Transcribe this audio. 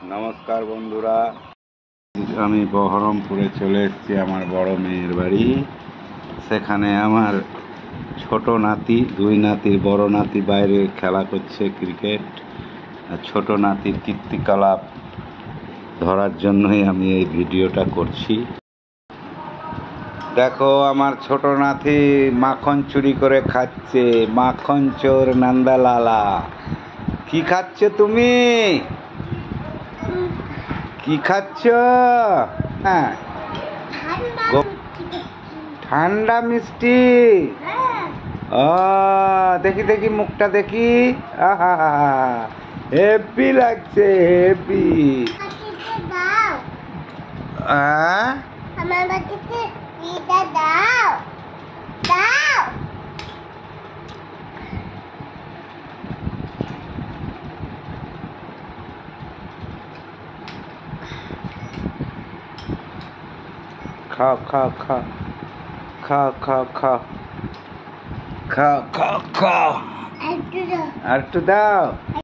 নমস্কার বন্ধুরা, আমি বহরমপুরে চলে এসেছি আমার বড় মেয়ের বাড়ি। সেখানে আমার ছোট নাতি, দুই নাতির বড় নাতি বাইরে খেলা করছে ক্রিকেট, আর ছোট নাতির কীর্তিকলাপ ধরার জন্যই আমি এই ভিডিওটা করছি। দেখো, আমার ছোট নাতি মাখন চুরি করে খাচ্ছে। মাখন চোর নন্দলালা। কি খাচ্ছ তুমি? কি খাচ্ছ? হ্যাঁ, ঠান্ডা মিষ্টি। ও, দেখি দেখি মুখটা দেখি। আহা, হেপি লাগছে, হেপি। আমার বাড়িতে পিঠা দাও দাও। খাও খাও খাও খাও খাও খাও খাও খাও খাও। আর একটু দাও।